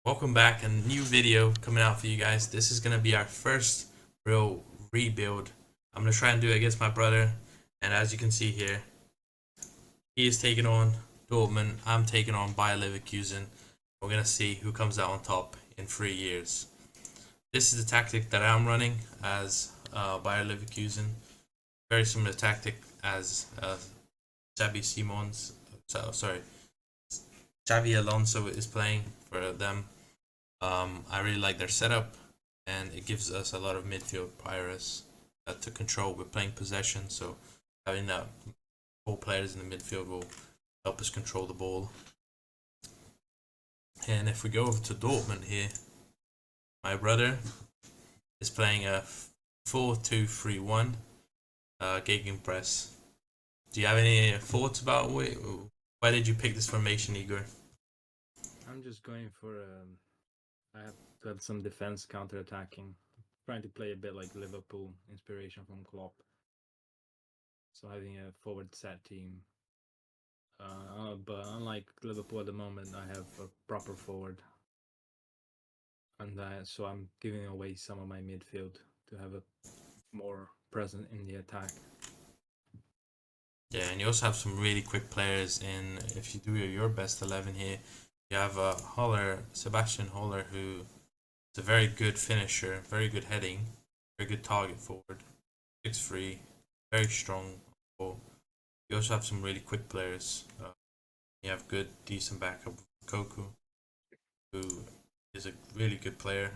Welcome back, a new video coming out for you guys. This is gonna be our first real rebuild. I'm gonna try and do it against my brother, and as you can see here, he is taking on Dortmund. I'm taking on Bayer Leverkusen. We're gonna see who comes out on top in 3 years. This is the tactic that I'm running as Bayer Leverkusen. Very similar tactic as Xabi Simons. Sorry, Xabi Alonso is playing for them. I really like their setup, and it gives us a lot of midfield priors to control. We're playing possession, so having that 4 players in the midfield will help us control the ball. And if we go over to Dortmund here, my brother is playing a 4-2-3-1 gegenpress. Do you have any thoughts about why did you pick this formation, Igor? I'm just going for I have got some defense counter-attacking, trying to play a bit like Liverpool, inspiration from Klopp. So having a forward set team. But unlike Liverpool at the moment, I have a proper forward, and so I'm giving away some of my midfield to have a more present in the attack. Yeah, and you also have some really quick players in. If you do your best 11 here, you have Sebastian Holler, who is a very good finisher, very good heading, very good target forward, 6'3", very strong ball. You also have some really quick players. You have good, decent backup Koku, who is a really good player,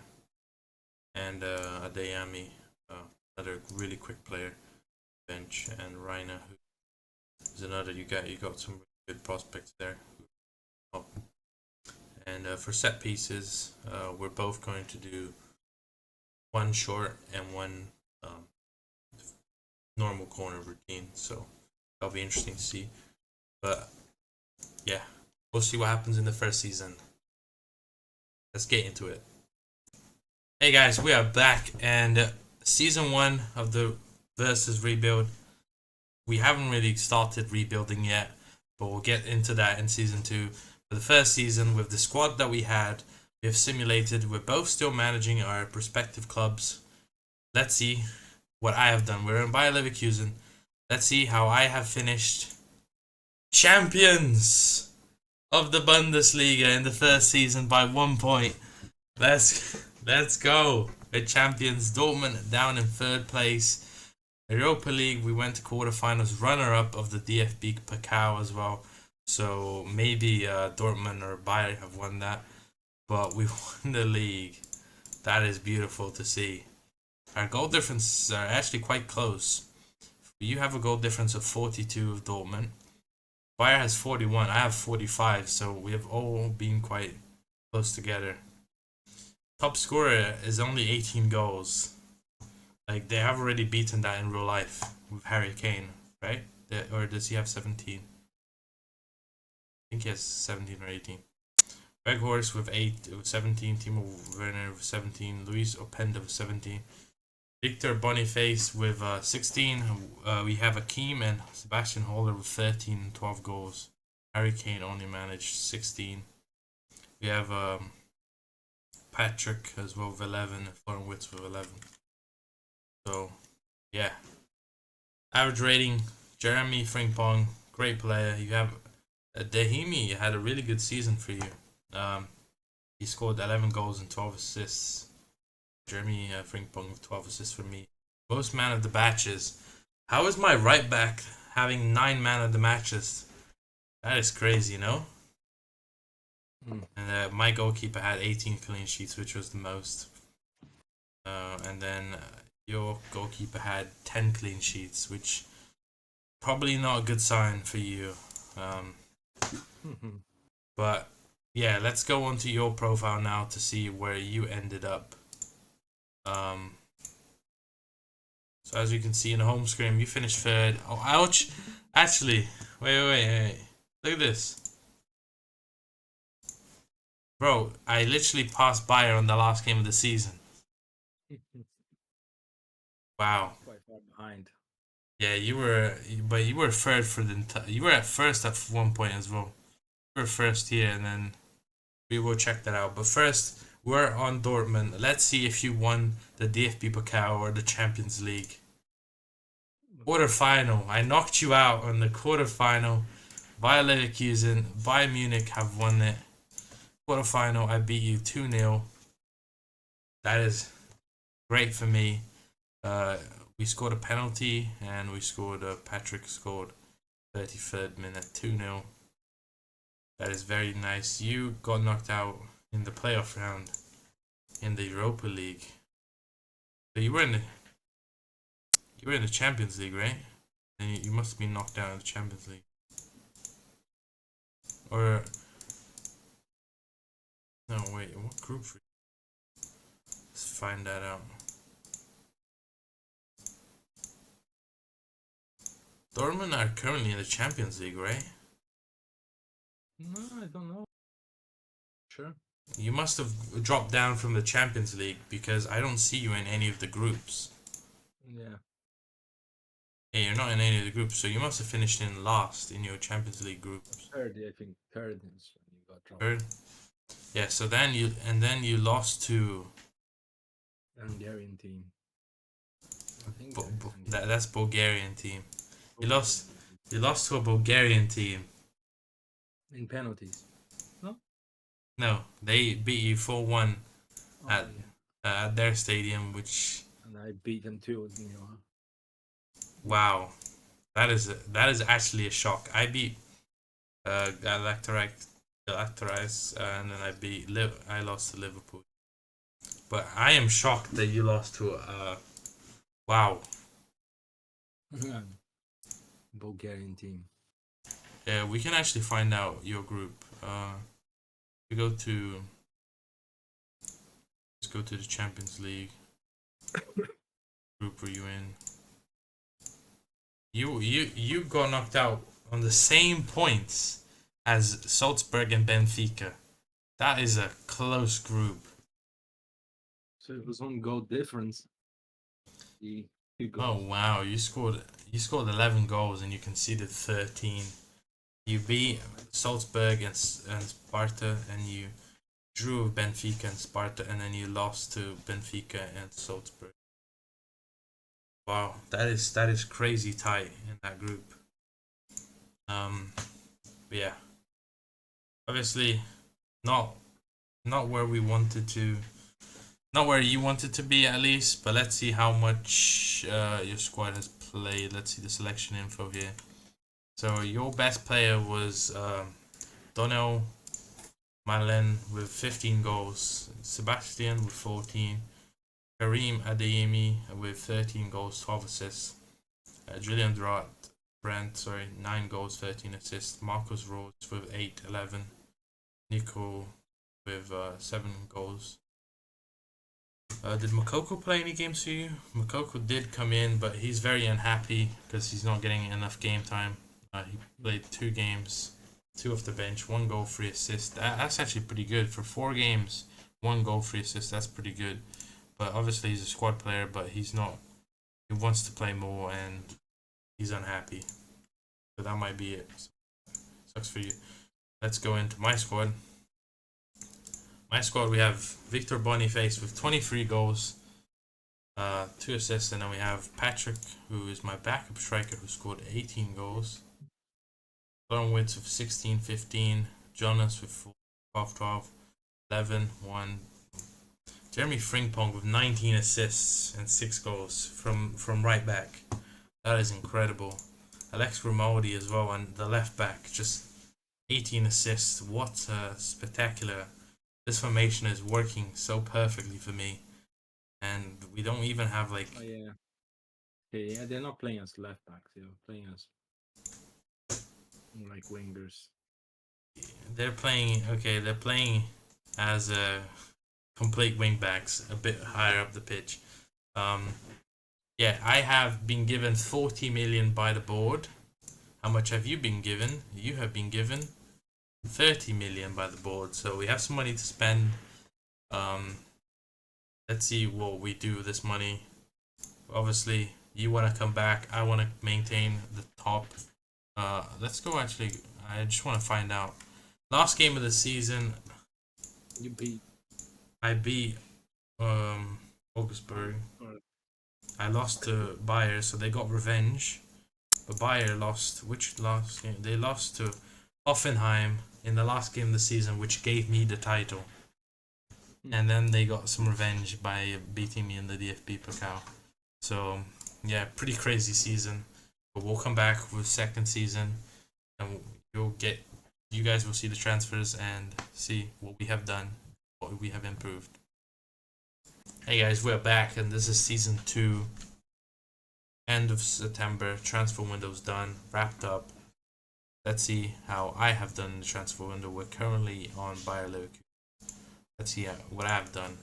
and Adeyemi, another really quick player, bench, and Reina, who is another. You got some really good prospects there. And for set pieces, we're both going to do one short and one normal corner routine. So that'll be interesting to see. But yeah, we'll see what happens in the first season. Let's get into it. Hey guys, we are back, and season 1 of the versus rebuild. We haven't really started rebuilding yet, but we'll get into that in season 2. For the first season, with the squad that we had, we have simulated. We're both still managing our respective clubs. Let's see what I have done. We're in Bayer Leverkusen. Let's see how I have finished champions of the Bundesliga in the first season by 1 point. Let's go. We're champions. Dortmund down in 3rd place. Europa League, we went to quarterfinals, runner-up of the DFB Pokal as well. So maybe Dortmund or Bayern have won that, but we won the league. That is beautiful to see. Our goal differences are actually quite close. You have a goal difference of 42 of Dortmund. Bayern has 41. I have 45. So we have all been quite close together. Top scorer is only 18 goals. Like, they have already beaten that in real life with Harry Kane, right? Or does he have 17? I think he has 17 or 18. Weghorst with 17, Timo Werner with 17, Luis Openda with 17, Victor Boniface with 16. We have Akeem and Sebastian Holler with 13 and 12 goals. Harry Kane only managed 16. We have Patrick as well with 11, and Florian Wirtz with 11. So, yeah. Average rating, Jeremy Frimpong, great player. You have Dahimi had a really good season for you. He scored 11 goals and 12 assists. Jeremy Frimpong with 12 assists for me. Most man of the matches. How is my right back having 9 man of the matches? That is crazy, you know? And my goalkeeper had 18 clean sheets, which was the most. And then your goalkeeper had 10 clean sheets, which probably not a good sign for you. But yeah, let's go on to your profile now to see where you ended up. So as you can see in the home screen, you finished 3rd. Oh, ouch! Actually, wait. Look at this. Bro, I literally passed Bayer on the last game of the season. Wow. Quite far behind. Yeah, you were 3rd for the you were at first at 1 point as well. You were first here, and then We will check that out. But first, we're on Dortmund. Let's see if you won the DFB Pokal or the Champions League. Quarterfinal. I knocked you out on the quarterfinal. Bayer Leverkusen, Bayern Munich have won it. Quarterfinal, I beat you 2-0. That is great for me. We scored a penalty and we scored Patrick scored 33rd minute 2-0. That is very nice. You got knocked out in the playoff round in the Europa League. So you were in the Champions League, right? And you must have been knocked out in the Champions League. Or no, wait, what group? Let's find that out. Dortmund are currently in the Champions League, right? No, I don't know. Sure. You must have dropped down from the Champions League because I don't see you in any of the groups. Yeah. Hey, you're not in any of the groups, so you must have finished in last in your Champions League groups. Third, I think. Third is when you got dropped. Third? Yeah, so then you lost to Hungarian team. I think that's Bulgarian team. You lost to a Bulgarian team. in penalties. No, they beat you 4-1 at their stadium, which and I beat them too. wow, that is actually a shock. I beat Galatasaray, and then I lost to Liverpool. But I am shocked that you lost to wow. Bulgarian team. Yeah, we can actually find out your group. We go to let's go to the Champions League. Group were you in? You got knocked out on the same points as Salzburg and Benfica. That is a close group. So it was on goal difference. Oh wow, you scored 11 goals and you conceded 13. You beat Salzburg and Sparta, and you drew with Benfica and Sparta, and then you lost to Benfica and Salzburg. Wow, that is crazy tight in that group. But yeah, obviously not where we wanted to, not where you wanted to be at least. But let's see how much your squad has played. Let's see the selection info here. So your best player was Donel Madeleine with 15 goals, Sebastian with 14, Karim Adeyemi with 13 goals, 12 assists, Julian Brandt, 9 goals, 13 assists, Marcus Rhodes with 8, 11, Nico with 7 goals. Did Makoko play any games for you? Makoko did come in, but he's very unhappy because he's not getting enough game time. He played 2 games, 2 off the bench, 1 goal, 3 assists. That's actually pretty good for 4 games. 1 goal, 3 assists. That's pretty good. But obviously he's a squad player, but he's not. He wants to play more, and he's unhappy. So that might be it. Sucks for you. Let's go into my squad. My squad, we have Victor Boniface with 23 goals, 2 assists, and then we have Patrick, who is my backup striker, who scored 18 goals. Thornwitz with 16, 15. Jonas with 12, 12, 11, 1. Jeremy Frimpong with 19 assists and 6 goals from right back. That is incredible. Alex Grimaldi as well on the left back, just 18 assists. What spectacular. This formation is working so perfectly for me. And we don't even have like... Oh, yeah. Yeah, they're not playing as left backs. They're playing as like wingers. They're playing as complete wing backs, a bit higher up the pitch. Yeah, I have been given 40 million by the board. How much have you been given? You have been given 30 million by the board. So we have some money to spend. Let's see what we do with this money. Obviously, you want to come back. I want to maintain the top. Let's go actually. I just want to find out. Last game of the season, You beat I beat Augsburg. or I lost to Bayer, so they got revenge. But Bayer lost. Which last game? They lost to Hoffenheim in the last game of the season, which gave me the title. And then they got some revenge by beating me in the DFB Pokal. So yeah, pretty crazy season. But we'll come back with second season, and you guys will see the transfers and see what we have done, what we have improved. Hey guys, we're back, and this is season 2. End of September, transfer window's done, wrapped up. Let's see how I have done in the transfer window. We're currently on Bayer Leverkusen. Let's see what I've done.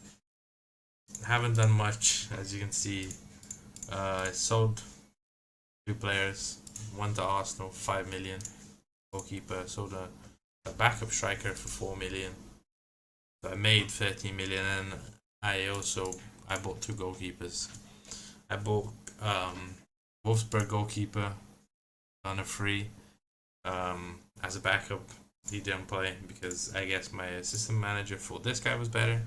I haven't done much, as you can see. I sold 2 players, one to Arsenal, 5 million. Goalkeeper, sold a backup striker for 4 million. So I made 13 million, and I bought 2 goalkeepers. I bought Wolfsburg goalkeeper on a free as a backup. He didn't play because I guess my assistant manager thought this guy was better.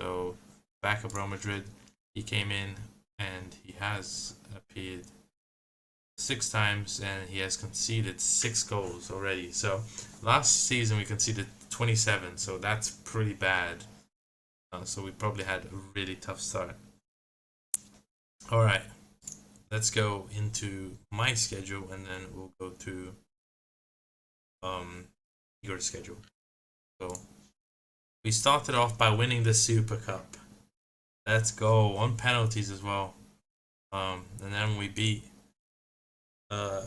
So backup Real Madrid, he came in and he has appeared 6 times and he has conceded 6 goals already. So last season we conceded 27, so that's pretty bad. So we probably had a really tough start. Alright, let's go into my schedule and then we'll go to your schedule. So we started off by winning the Super Cup. Let's go on penalties as well. And then we beat a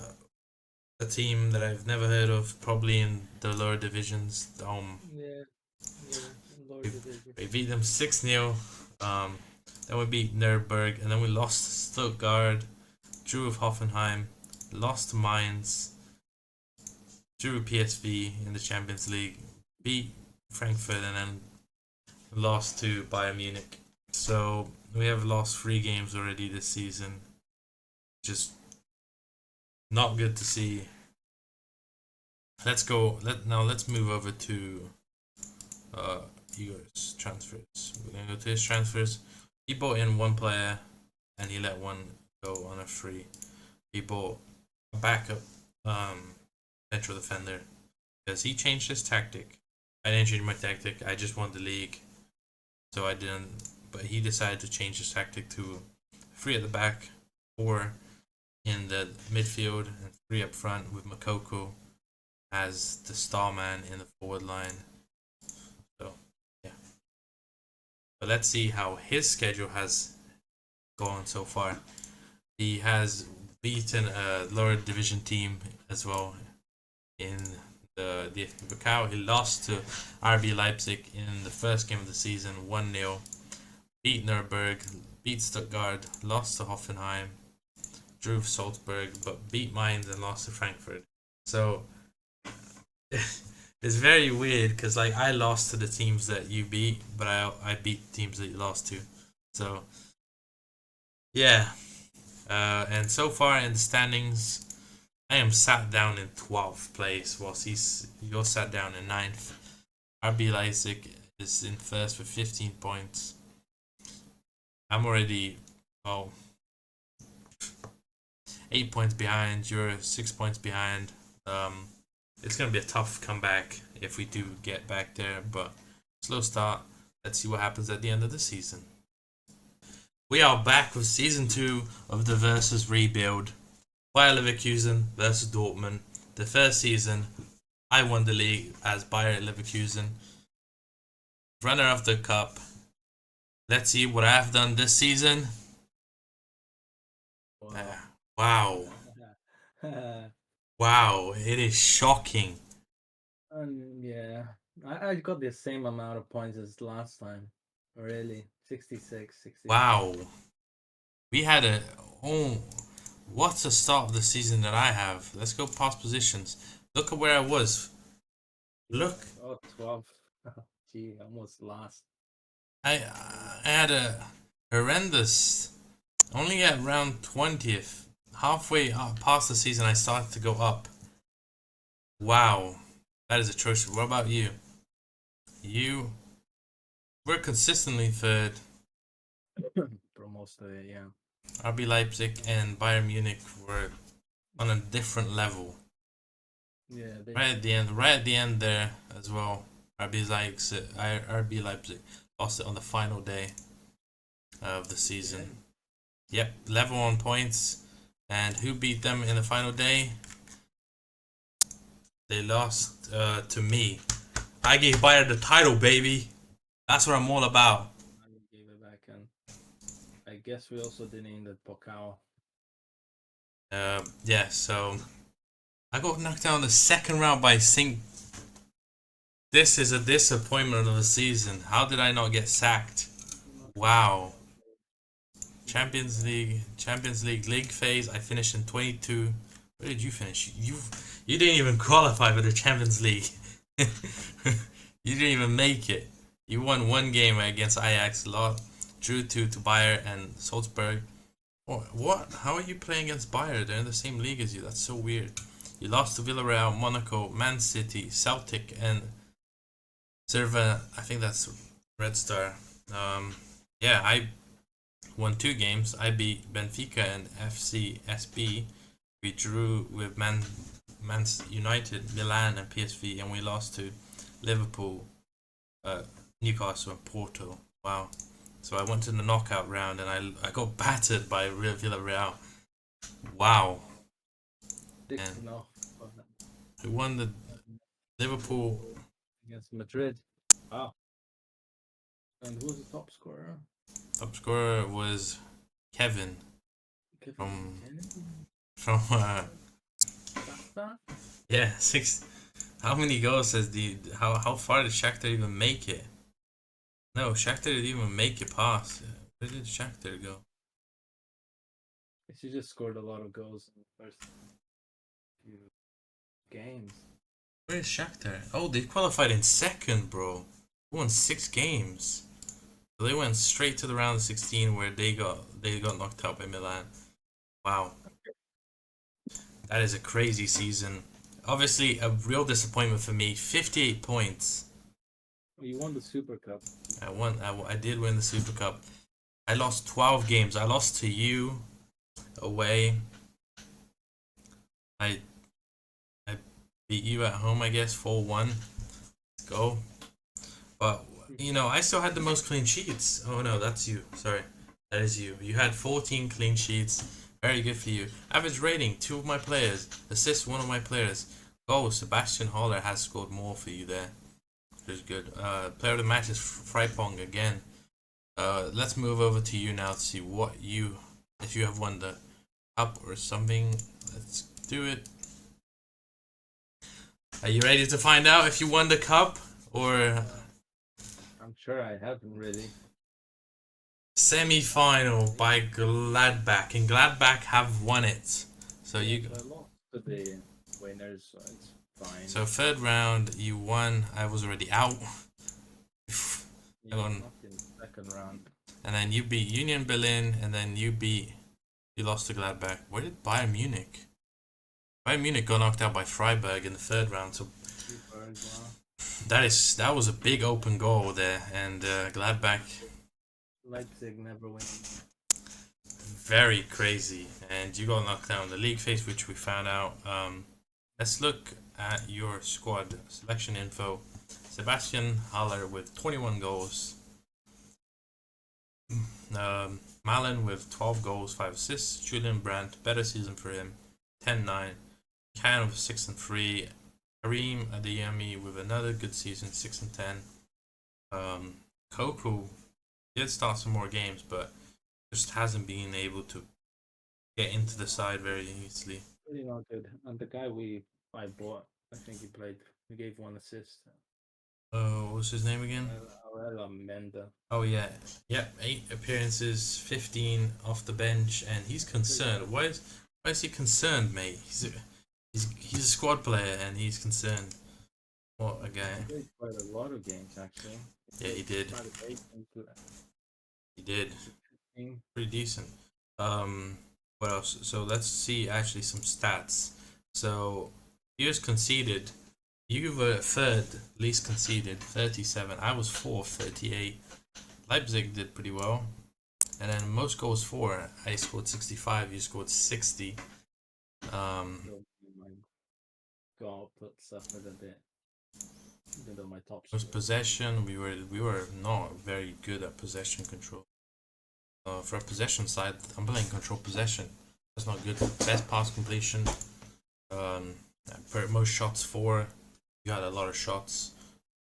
team that I've never heard of, probably in the lower divisions. lower division. We beat them 6-0. Then we beat Nuremberg, and then we lost to Stuttgart, drew with Hoffenheim, lost to Mainz, drew PSV in the Champions League, beat Frankfurt, and then lost to Bayern Munich. So we have lost 3 games already this season. Just not good to see. Let's move over to Igor's transfers. We're gonna go to his transfers. He bought in 1 player and he let 1 go on a free. He bought a backup central defender because he changed his tactic. I didn't change my tactic. I just won the league, so I didn't. But he decided to change his tactic to 3 at the back, 4 in the midfield, and 3 up front with Makoko as the star man in the forward line. So yeah. But let's see how his schedule has gone so far. He has beaten a lower division team as well in the DFB Pokal. He lost to RB Leipzig in the first game of the season, 1-0. Beat Nuremberg, beat Stuttgart, lost to Hoffenheim, drew with Salzburg, but beat Mainz and lost to Frankfurt. So it's very weird because like I lost to the teams that you beat, but I beat teams that you lost to. So yeah, and so far in the standings, I am sat down in 12th place, whilst you're sat down in 9th. RB Leipzig is in first with 15 points. I'm already 8 points behind. You're 6 points behind. It's gonna be a tough comeback if we do get back there, but slow start. Let's see what happens at the end of the season. We are back with season 2 of the Versus Rebuild. Bayer Leverkusen versus Dortmund. The first season, I won the league as Bayer Leverkusen, runner of the cup. Let's see what I've done this season. Wow. Wow, it is shocking. Yeah, I got the same amount of points as last time. Really, 66, 60. Wow. We had what a start of the season that I have. Let's go past positions. Look at where I was. Look. Oh, 12. Gee, almost last. I had a horrendous. Only at round 20th. Halfway past the season, I started to go up. Wow. That is atrocious. What about you? You We're consistently third. For most of it, yeah. RB Leipzig and Bayern Munich were on a different level. Yeah, Right at the end there as well. RB Leipzig lost it on the final day of the season. Yep, level on points. And who beat them in the final day? They lost to me. I gave Bayern the title, baby. That's what I'm all about. I gave it back, and I guess we also didn't in the Pokal. Yeah, so I got knocked out in the second round by Sing. This is a disappointment of the season. How did I not get sacked? Wow. Champions League league phase. I finished in 22. Where did you finish? You didn't even qualify for the Champions League. You didn't even make it. You won one game against Ajax, drew to Bayer and Salzburg. What? How are you playing against Bayer? They're in the same league as you. That's so weird. You lost to Villarreal, Monaco, Man City, Celtic, and Cervena. I think that's Red Star. Yeah, I won 2 games. I beat Benfica and FC SB. We drew with Man United, Milan, and PSV, and we lost to Liverpool, Newcastle, and Porto. Wow. So I went to the knockout round and I got battered by Villarreal. Wow. And who won the Liverpool against Madrid? Wow. And who was the top scorer? Top scorer was Kevin. From yeah, 6. How many goals has how far did Shakhtar even make it? No, Shakhtar didn't even make it past. Where did Shakhtar go? She just scored a lot of goals in the first few games. Where is Shakhtar? Oh, they qualified in second, bro. They won 6 games. So they went straight to the round of 16 where they got knocked out by Milan. Wow. That is a crazy season. Obviously, a real disappointment for me. 58 points. You won the Super Cup. I did win the Super Cup. I lost 12 games. I lost to you away. I beat you at home, I guess, 4-1. Let's go. But, I still had the most clean sheets. Oh, no, that's you. Sorry. That is you. You had 14 clean sheets. Very good for you. Average rating, 2 of my players. Assist, 1 of my players. Goal, Sebastian Haller has scored more for you there. Which is good. Player of the match is Frimpong again. Let's move over to you now to see if you have won the cup or something. Let's do it. Are you ready to find out if you won the cup or? I'm sure I haven't really. Semi-final by Gladbach, and Gladbach have won it. So I lost to the winners, so it's fine. So 3rd round, you won. I was already out. Yeah, not in the 2nd round. And then you beat Union Berlin, and then you lost to Gladbach. Where did Bayern Munich? Bayern Munich got knocked out by Freiburg in the 3rd round. So that was a big open goal there, and Gladbach. Leipzig never wins. Very crazy, and you got knocked out in the league phase, which we found out. Let's look at your squad selection info. Sebastian Haller with 21 goals. Malen with 12 goals, 5 assists. Julian Brandt, better season for him, 10-9. Can with 6-3. Karim Adeyemi with another good season, 6-10. Koku did start some more games, but just hasn't been able to get into the side very easily. Really not good. And the guy I bought, I think he gave 1 assist. What was his name again? Menda. Oh yeah, yep. 8 appearances, 15 off the bench, and he's concerned. Why is he concerned, mate? He's a squad player and he's concerned. What a guy. He played quite a lot of games actually. Yeah, he did. He did. Pretty decent. What else? So let's see actually some stats. So here's conceded You were third, least conceded, 37. I was fourth, 38. Leipzig did pretty well. And then most goals for, I scored 65, you scored 60. My goal put suffered a bit. Even though my top Most possession, we were not very good at possession control. For a possession side, I'm playing control possession. That's not good. Best pass completion. Most shots for. You had a lot of shots.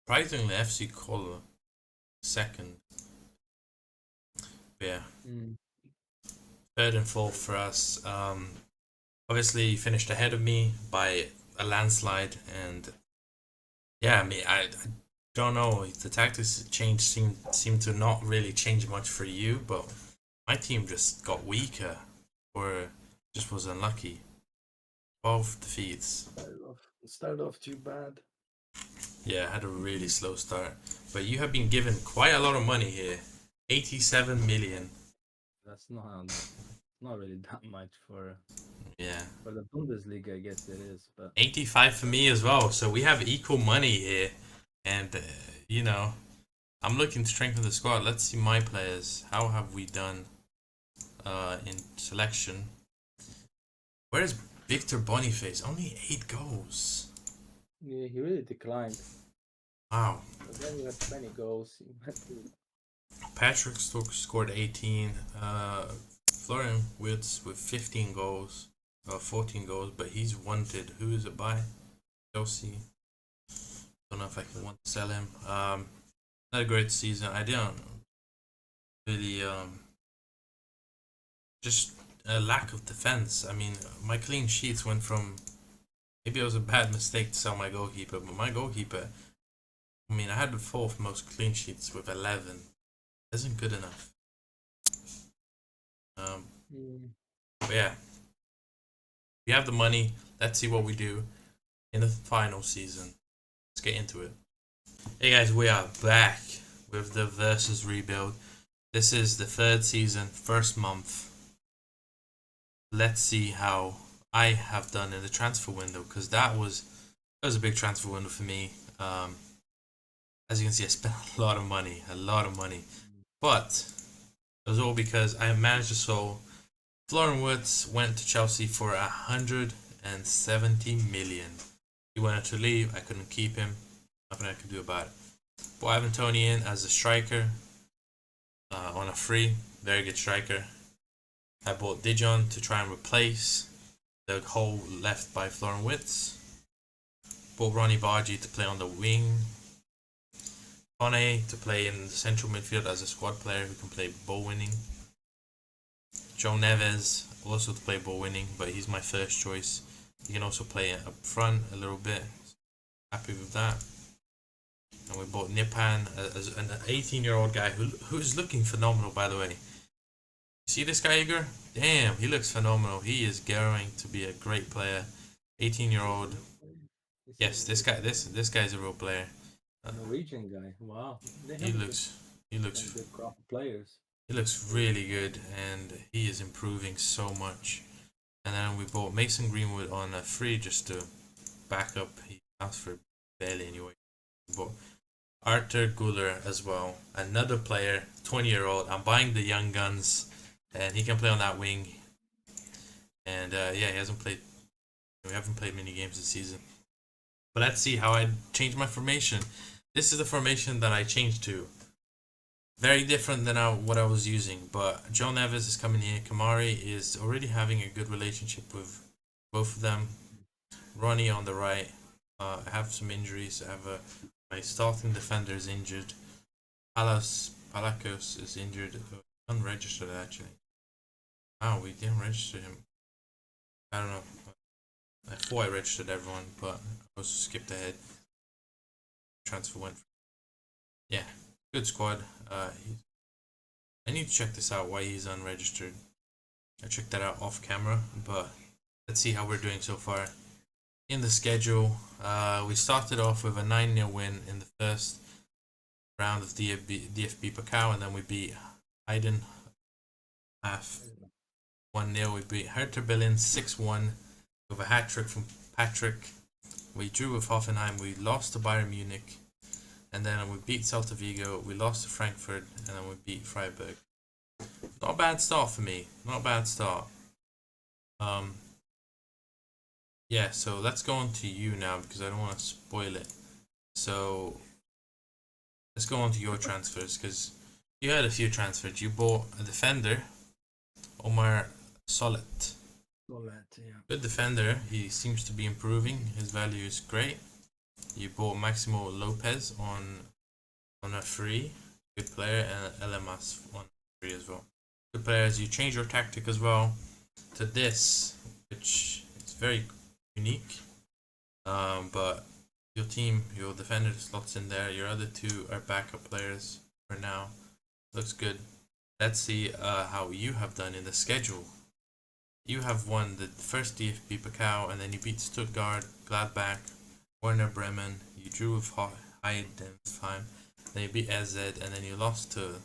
Surprisingly, FC Cologne second. Yeah. Third and fourth for us. Obviously, you finished ahead of me by a landslide, and yeah, I mean, I don't know. The tactics change seem to not really change much for you, but my team just got weaker, or just was unlucky. 12 defeats. Started off too bad. Yeah, I had a really slow start. But you have been given quite a lot of money here. 87 million. That's not really that much for Yeah. For the Bundesliga, I guess it is, but 85 for me as well. So we have equal money here. And, you know, I'm looking to strengthen the squad. Let's see my players. How have we done in selection? Where's Victor Boniface? Only 8 goals. yeah, he really declined. Wow. But then you had 20 goals. Patrick scored 18. Florian Wirtz with 15 goals. 14 goals, but he's wanted. Who is it by? Chelsea. Don't know if I can want to sell him. Not a great season. I don't really just a lack of defense. I mean, my clean sheets went from, maybe it was a bad mistake to sell my goalkeeper, but my goalkeeper, I mean, I had the fourth most clean sheets with 11. Isn't good enough. But yeah, we have the money. Let's see what we do in the final season. Let's get into it. Hey guys, we are back with the Versus Rebuild. This is the third season, first month. Let's see how I have done in the transfer window, because that was a big transfer window for me. As you can see, I spent a lot of money, but it was all because I managed to sell. Florian Wirtz went to Chelsea for 170 million. He wanted to leave. I couldn't keep him. Nothing I could do about it. Bought Ivan Toney in as a striker on a free. Very good striker. I bought Dijon to try and replace the hole left by Florian Wirtz. Bought Ronnie Bargi to play on the wing. Kone to play in the central midfield as a squad player who can play ball winning. Joe Neves also to play ball winning, but he's my first choice. He can also play up front a little bit. Happy with that. And we bought Nipan as an 18-year-old guy who's looking phenomenal, by the way. See this guy, Igor? Damn, he looks phenomenal. He is going to be a great player. 18-year-old. Yes, this guy's a real player. Norwegian guy. Wow. He looks good crop of players. He looks really good, and he is improving so much. And then we bought Mason Greenwood on a free just to back up. He asked for barely anyway. We bought Arthur Guller as well, another player, 20-year-old. I'm buying the young guns, and he can play on that wing. And yeah, he hasn't played. We haven't played many games this season. But let's see how I change my formation. This is the formation that I changed to. Very different than what I was using, but Joe Neves is coming here. Kamari is already having a good relationship with both of them. Ronnie on the right. I have some injuries. I have my starting defender is injured. Palakos is injured. Unregistered actually. Oh, we didn't register him. I don't know. I thought I registered everyone, but I also skipped ahead. Transfer went. Yeah. Good squad. I need to check this out, why he's unregistered. I checked that out off camera, but let's see how we're doing so far. In the schedule, we started off with a 9-0 win in the first round of DFB Pokal, and then we beat Heiden half 1-0. We beat Hertha Berlin 6-1 with a hat-trick from Patrick. we drew with Hoffenheim, we lost to Bayern Munich, and then we beat Celta Vigo, we lost to Frankfurt, and then we beat Freiburg. Not a bad start for me. Not a bad start. Yeah, so let's go on to you now because I don't want to spoil it. So let's go on to your transfers because you had a few transfers. You bought a defender, Omar Solet. Yeah. Good defender. He seems to be improving. His value is great. You bought Maximo Lopez on a free. Good player, and LMS on free as well. Good players. You change your tactic as well to this, which is very unique. But your team, your defender slots in there. Your other two are backup players for now. Looks good. Let's see how you have done in the schedule. You have won the first DFB Pokal, and then you beat Stuttgart, Gladbach, Werder Bremen. You drew with Heidenheim, then you beat SZ, and then you lost to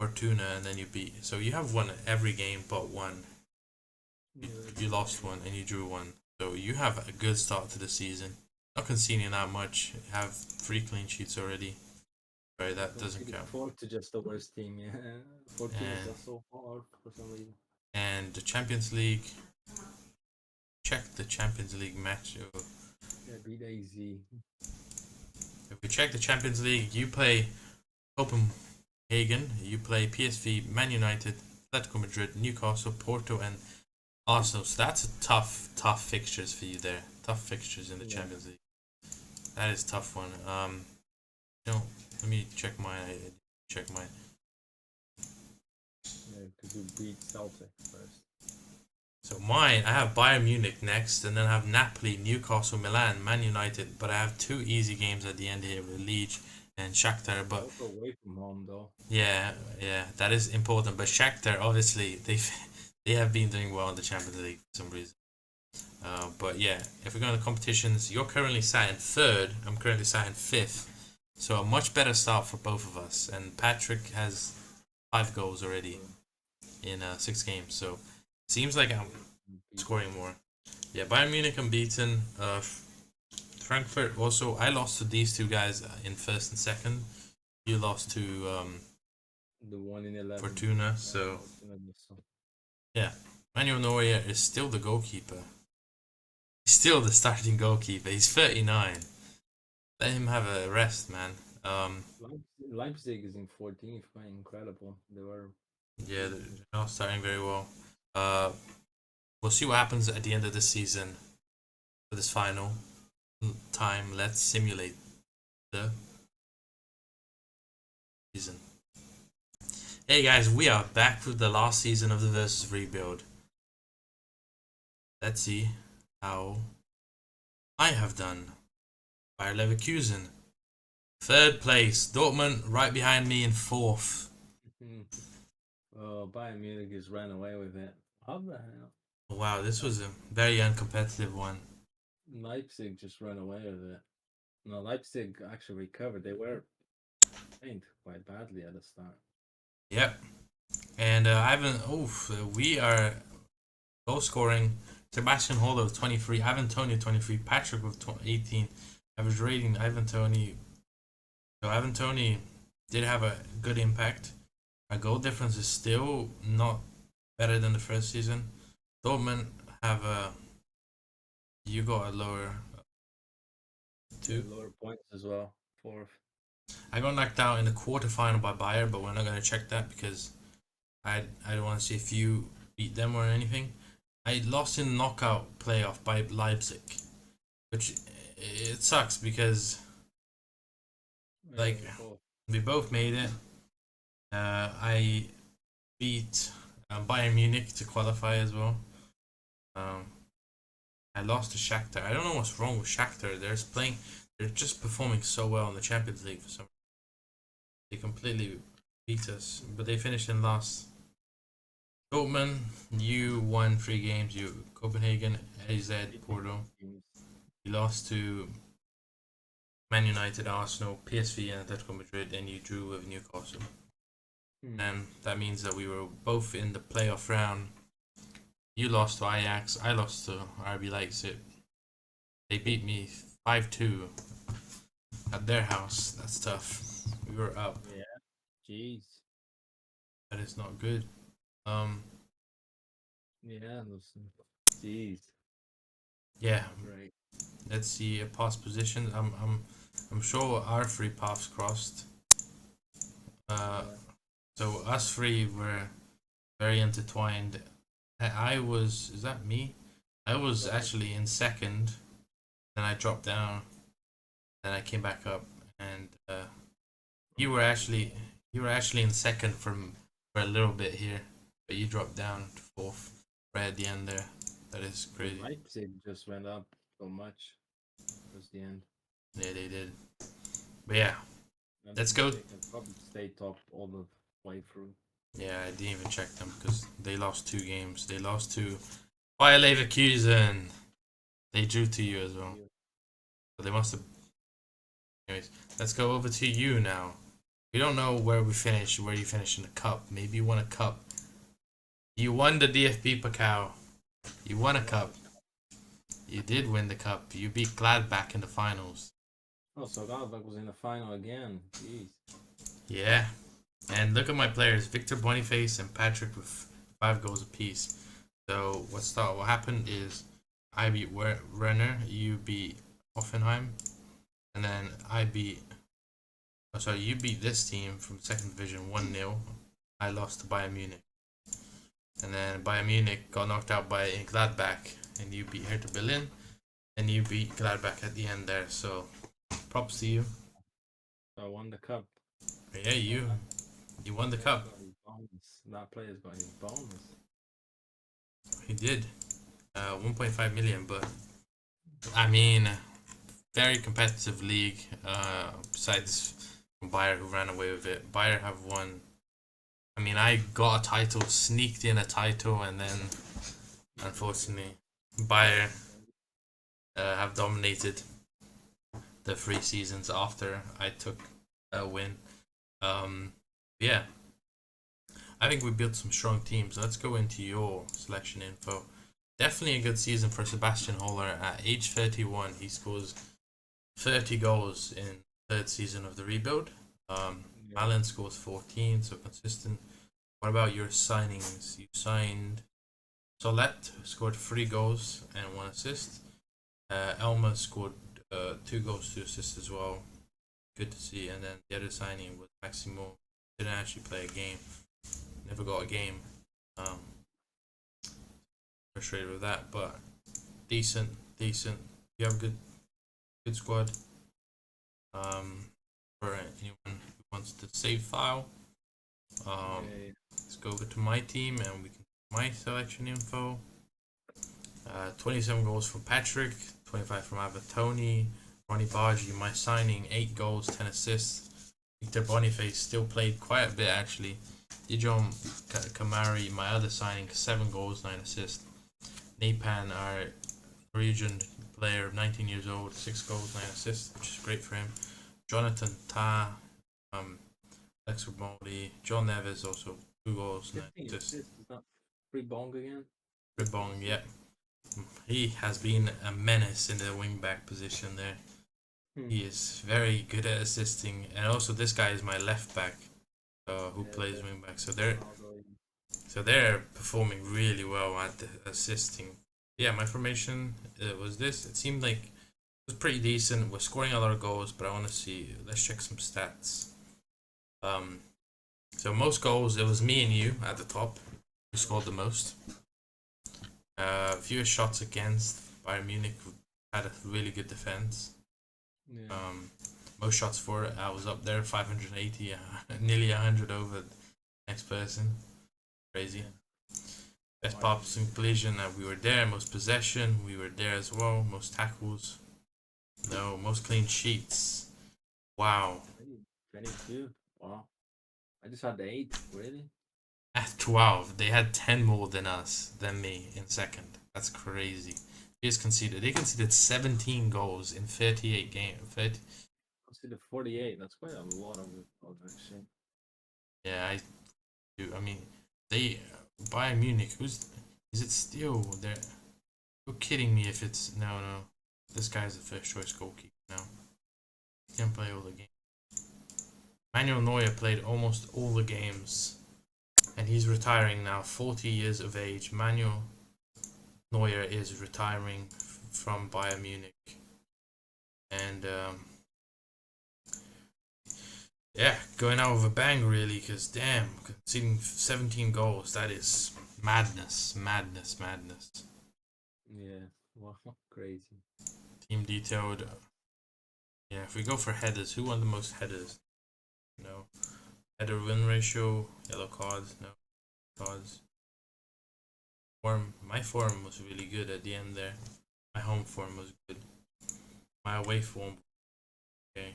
Fortuna, and then you beat. So you have won every game but one. You lost one and you drew one. So you have a good start to the season. Not conceding that much. You have 3 clean sheets already. Sorry, that doesn't count. Forward to just the worst team, yeah. Fortuna is just so hard for some reason. And the Champions League. Check the Champions League match. Yeah, beat AZ. If we check the Champions League, you play Copenhagen, you play PSV, Man United, Atletico Madrid, Newcastle, Porto, and Arsenal. So that's a tough fixtures for you there. Tough fixtures in the Champions League. That is a tough one. Let me check mine. Yeah, because we beat Celtic first. So mine, I have Bayern Munich next, and then I have Napoli, Newcastle, Milan, Man United. But I have 2 easy games at the end here with Leeds and Shakhtar. But also away from home though. Yeah, that is important. But Shakhtar, obviously, they have been doing well in the Champions League for some reason. But yeah, if we go to competitions, you're currently sat in 3rd. I'm currently sat in 5th. So a much better start for both of us. And Patrick has 5 goals already in 6 games. So seems like I'm scoring more. Yeah, Bayern Munich unbeaten. Frankfurt also. I lost to these 2 guys in 1st and 2nd. You lost to the 1 in 11 Fortuna. So yeah, Manuel Neuer is still the goalkeeper. He's still the starting goalkeeper. He's 39. Let him have a rest, man. Leipzig is in 14th, quite incredible. They're not starting very well. We'll see what happens at the end of the season for this final time. Let's simulate the season. Hey guys, we are back with the last season of the Versus Rebuild. Let's see how I have done. Bayer Leverkusen, 3rd place. Dortmund right behind me in 4th. Oh, Bayern Munich just ran away with it. How the hell? Wow, this was a very uncompetitive one. Leipzig just ran away with it. No, Leipzig actually recovered. They were playing quite badly at the start. Yep. And we are goal scoring. Sebastian Holder with 23, Ivan Toney 23, Patrick with 18. Average rating, Ivan Toney. So Ivan Toney did have a good impact. Our goal difference is still not better than the first season. Dortmund have you got a lower 2. Lower points as well. 4th. I got knocked out in the quarterfinal by Bayer, but we're not going to check that because I don't want to see if you beat them or anything. I lost in the knockout playoff by Leipzig, which it sucks because we both made it. I beat Bayern Munich to qualify as well. I lost to Shakhtar. I don't know what's wrong with Shakhtar. They're just performing so well in the Champions League for some reason. They completely beat us, but they finished in last. Dortmund, you won 3 games. You Copenhagen, AZ, Porto. You lost to Man United, Arsenal, PSV, and Atletico Madrid, and you drew with Newcastle. And that means that we were both in the playoff round. You lost to Ajax, I lost to RB Leipzig. They beat me 5-2 at their house. That's tough. We were up. Yeah. Jeez. That is not good. Um, Yeah. Listen. Jeez. yeah. Right. Let's see a past position. I'm sure our three paths crossed. Yeah. So us three were very intertwined. I was. Is that me? I was actually in second. Then I dropped down. Then I came back up, and you were actually in second for a little bit here, but you dropped down to fourth right at the end there. That is crazy. Leipzig just went up so much. Towards the end. Yeah, they did. But yeah, And let's go. They can probably stay top all the way through. Yeah, I didn't even check them because they lost 2 games. They lost to Bayer Leverkusen. They drew to you as well. But they must have. Anyways, let's go over to you now. We don't know where you finished in the cup. Maybe you won a cup. You won the DFB Pokal. You won a cup. You did win the cup. You beat Gladbach in the finals. Oh, so Gladbach was in the final again. Jeez. Yeah. And look at my players, Victor Boniface and Patrick with 5 goals apiece. So what happened is I beat Renner, you beat Hoffenheim, and then you beat this team from second division 1-0. I lost to Bayern Munich. And then Bayern Munich got knocked out by Gladbach, and you beat Hertha Berlin, and you beat Gladbach at the end there. So props to you. So I won the cup. Yeah, you won the cup. That player's got his bonus. He did. 1.5 million, but I mean, very competitive league. Besides Bayer, who ran away with it, Bayer have won. I mean, I got a title, sneaked in a title, and then unfortunately, Bayer have dominated the 3 seasons after I took a win. Yeah, I think we built some strong teams. Let's go into your selection info. Definitely a good season for Sebastian Holler. At age 31, he scores 30 goals in third season of the rebuild. Allen scores 14, so consistent. What about your signings? You signed Solette, scored 3 goals and 1 assist. Elma scored 2 goals, 2 assists as well. Good to see. And then the other signing was Maximo. Didn't actually play a game. Never got a game. Frustrated with that, but decent. You have a good squad. For anyone who wants to save file, let's go over to my team and we can my selection info. 27 goals from Patrick, 25 from Avatoni. Ronnie Bargi, my signing, 8 goals, 10 assists. Victor Boniface still played quite a bit actually. Dijon Kamari, my other signing, 7 goals, 9 assists. Napan, our Norwegian player, 19 years old, 6 goals, 9 assists, which is great for him. Jonathan Ta, Lex Romoli, John Neves also 2 goals, 9 assists. Is that Free-Bong again? Free-Bong, yeah. He has been a menace in the wing-back position there. He is very good at assisting, and also this guy is my left-back who plays wing-back. So they're performing really well at the assisting. Yeah, my formation was this. It seemed like it was pretty decent. We're scoring a lot of goals, but I want to see. Let's check some stats. So most goals, it was me and you at the top who scored the most. Fewest shots against. Bayern Munich had a really good defense. Yeah. Most shots for it, I was up there, 580, nearly 100 over the next person. Crazy. Best pops and collision, we were there. Most possession, we were there as well. Most tackles, no. Most clean sheets, wow. 22. Wow. I just had 8. Really? At 12, they had 10 more than me in second. That's crazy. They conceded 17 goals in 38 games. Consider 48. That's quite a lot of goals, actually. Yeah, I do. I mean, they Bayern Munich. Is it still there? You're kidding me if it's no. this guy's the first choice goalkeeper now. He didn't play all the games. Manuel Neuer played almost all the games, and he's retiring now, 40 years of age. Manuel Neuer is retiring from Bayern Munich, and yeah, going out with a bang really, because damn, conceding 17 goals, that is madness. Yeah, wow, crazy. Team detailed. Yeah, if we go for headers, who won the most headers? No. Header win ratio, yellow cards, no cards. My form was really good at the end there. My home form was good. My away form, okay.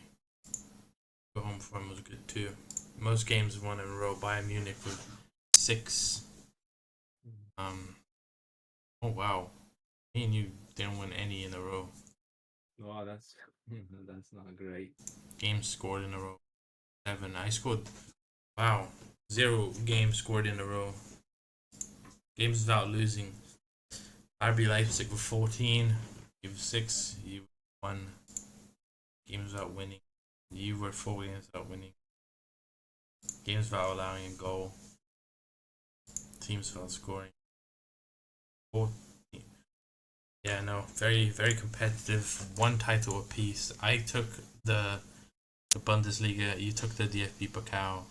The home form was good too. Most games won in a row. Bayern Munich with 6. Oh wow, me and you didn't win any in a row. Wow, that's not great. Games scored in a row, 7. I scored. Wow, 0 games scored in a row. Games without losing. RB Leipzig with 14. You have 6. You 1. Games without winning. You were 4 games without winning. Games without allowing a goal. Teams without scoring. 4. Yeah, no, very competitive. 1 title apiece. I took the Bundesliga. You took the DFB Pokal.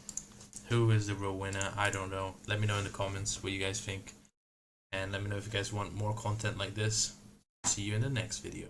Who is the real winner? I don't know. Let me know in the comments what you guys think. And let me know if you guys want more content like this. See you in the next video.